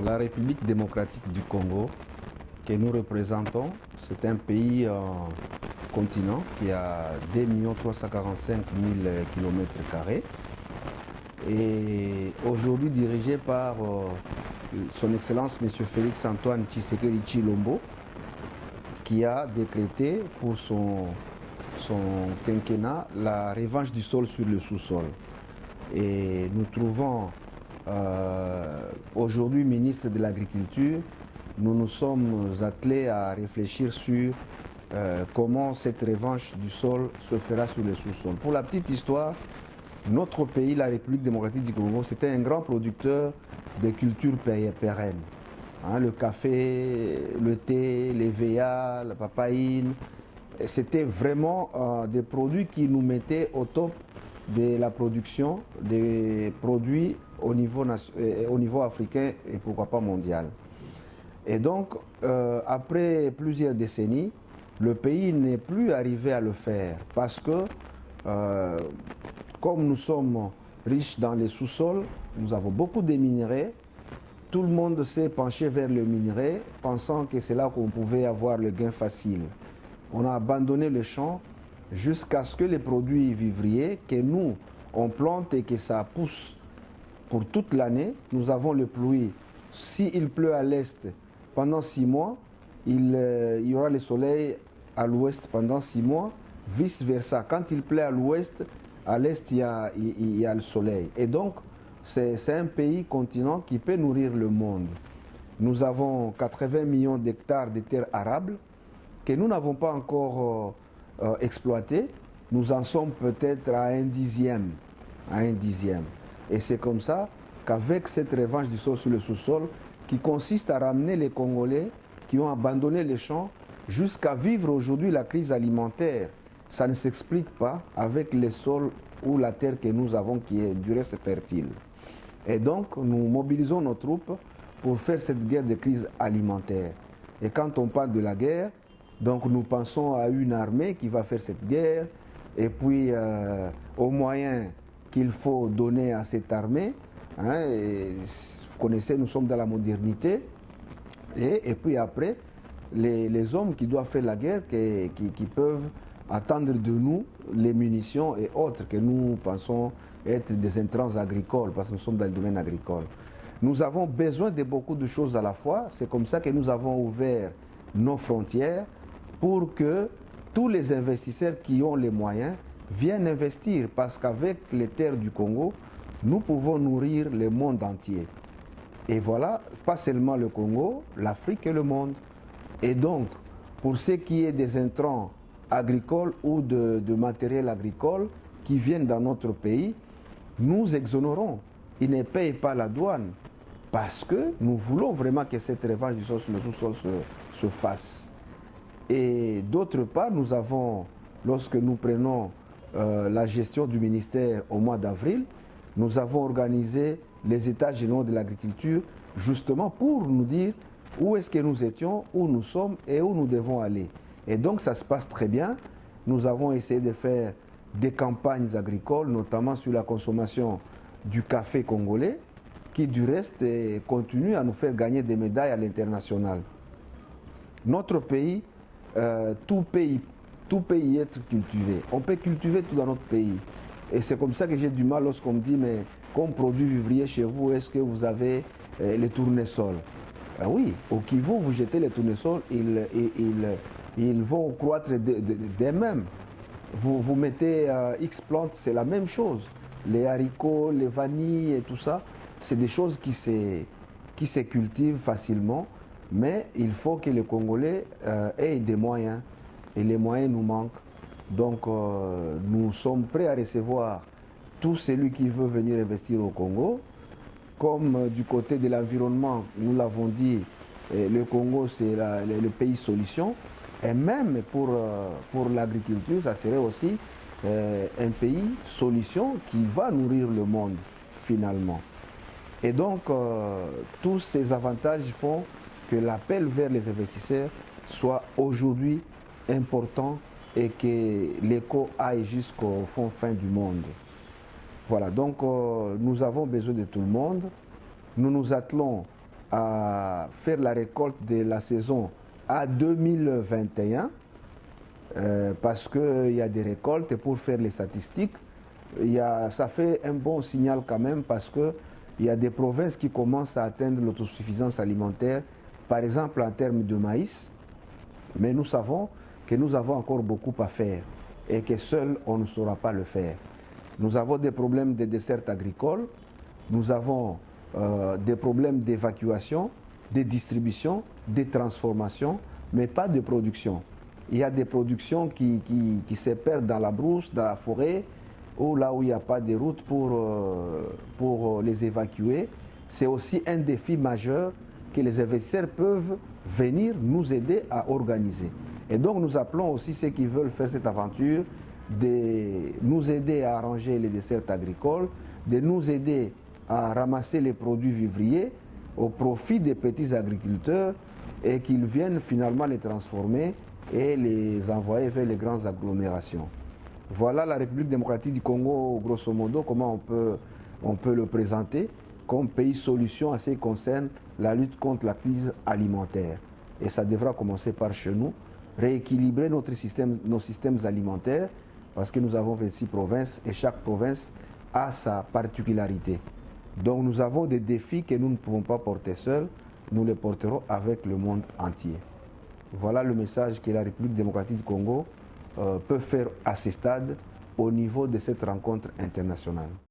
La République démocratique du Congo que nous représentons, c'est un pays continent qui a 2 345 000 km² et aujourd'hui dirigé par son Excellence M. Félix Antoine Tshisekedi Tshilombo, qui a décrété pour son quinquennat la revanche du sol sur le sous-sol. Et nous trouvons aujourd'hui ministre de l'Agriculture, nous nous sommes attelés à réfléchir sur comment cette revanche du sol se fera sur le sous-sol. Pour la petite histoire, notre pays, la République démocratique du Congo, c'était un grand producteur de cultures pérennes. Hein, le café, le thé, les véas, la papaïne, c'était vraiment des produits qui nous mettaient au top de la production des produits au niveau africain et pourquoi pas mondial. Et donc, après plusieurs décennies, le pays n'est plus arrivé à le faire parce que, comme nous sommes riches dans les sous-sols, nous avons beaucoup de minerais, tout le monde s'est penché vers le minerai, pensant que c'est là qu'on pouvait avoir le gain facile. On a abandonné le champ jusqu'à ce que les produits vivriers que nous, on plante et que ça pousse pour toute l'année. Nous avons le pluie. S'il pleut à l'est pendant 6 mois, il y aura le soleil à l'ouest pendant 6 mois, vice-versa. Quand il pleut à l'ouest, à l'est, il y a le soleil. Et donc, c'est un pays continent qui peut nourrir le monde. Nous avons 80 millions d'hectares de terres arables que nous n'avons pas encore exploité. Nous en sommes peut-être à un dixième. Et c'est comme ça qu'avec cette revanche du sol sur le sous-sol, qui consiste à ramener les Congolais qui ont abandonné les champs jusqu'à vivre aujourd'hui la crise alimentaire, ça ne s'explique pas avec les sols ou la terre que nous avons qui est du reste fertile. Et donc, nous mobilisons nos troupes pour faire cette guerre de crise alimentaire. Et quand on parle de la guerre, donc nous pensons à une armée qui va faire cette guerre, et puis aux moyens qu'il faut donner à cette armée. Hein, vous connaissez, nous sommes dans la modernité. Et puis après, les hommes qui doivent faire la guerre, qui peuvent attendre de nous les munitions et autres que nous pensons être des intrants agricoles, parce que nous sommes dans le domaine agricole. Nous avons besoin de beaucoup de choses à la fois. C'est comme ça que nous avons ouvert nos frontières pour que tous les investisseurs qui ont les moyens viennent investir, parce qu'avec les terres du Congo, nous pouvons nourrir le monde entier. Et voilà, pas seulement le Congo, l'Afrique et le monde. Et donc, pour ce qui est des intrants agricoles ou de matériel agricole qui viennent dans notre pays, nous exonérons. Ils ne payent pas la douane parce que nous voulons vraiment que cette revanche du sol sur le sous-sol se fasse. Et d'autre part, nous avons, lorsque nous prenons la gestion du ministère au mois d'avril, nous avons organisé les états généraux de l'agriculture justement pour nous dire où est-ce que nous étions, où nous sommes et où nous devons aller. Et donc ça se passe très bien. Nous avons essayé de faire des campagnes agricoles, notamment sur la consommation du café congolais, qui du reste continue à nous faire gagner des médailles à l'international. Notre pays, tout pays être cultivé. On peut cultiver tout dans notre pays. Et c'est comme ça que j'ai du mal lorsqu'on me dit, mais comme produit vivrier chez vous, est-ce que vous avez les tournesols? Oui, au Kivu, vous jetez les tournesols, ils vont croître d'eux-mêmes. Vous mettez X plantes, c'est la même chose. Les haricots, les vanilles et tout ça, c'est des choses qui se cultivent facilement, mais il faut que les Congolais aient des moyens. Et les moyens nous manquent. Donc nous sommes prêts à recevoir tout celui qui veut venir investir au Congo. Comme du côté de l'environnement, nous l'avons dit, le Congo c'est le pays solution. Et même pour l'agriculture, ça serait aussi un pays solution qui va nourrir le monde finalement. Et donc tous ces avantages font que l'appel vers les investisseurs soit aujourd'hui important et que l'écho aille jusqu'au fin du monde. Voilà, donc nous avons besoin de tout le monde. Nous nous attelons à faire la récolte de la saison à 2021 parce qu'il y a des récoltes et pour faire les statistiques, ça fait un bon signal quand même parce qu'il y a des provinces qui commencent à atteindre l'autosuffisance alimentaire, par exemple en termes de maïs, mais nous savons que nous avons encore beaucoup à faire et que seul on ne saura pas le faire. Nous avons des problèmes de desserte agricole, nous avons des problèmes d'évacuation, de distribution, de transformation, mais pas de production. Il y a des productions qui se perdent dans la brousse, dans la forêt, ou là où il n'y a pas de route pour les évacuer. C'est aussi un défi majeur que les investisseurs peuvent venir nous aider à organiser. Et donc nous appelons aussi ceux qui veulent faire cette aventure de nous aider à arranger les dessertes agricoles, de nous aider à ramasser les produits vivriers au profit des petits agriculteurs et qu'ils viennent finalement les transformer et les envoyer vers les grandes agglomérations. Voilà la République démocratique du Congo, grosso modo, comment on peut le présenter comme pays solution à ce qui concerne la lutte contre la crise alimentaire. Et ça devra commencer par chez nous, rééquilibrer nos systèmes alimentaires, parce que nous avons 26 provinces et chaque province a sa particularité. Donc nous avons des défis que nous ne pouvons pas porter seuls, nous les porterons avec le monde entier. Voilà le message que la République démocratique du Congo peut faire à ce stade au niveau de cette rencontre internationale.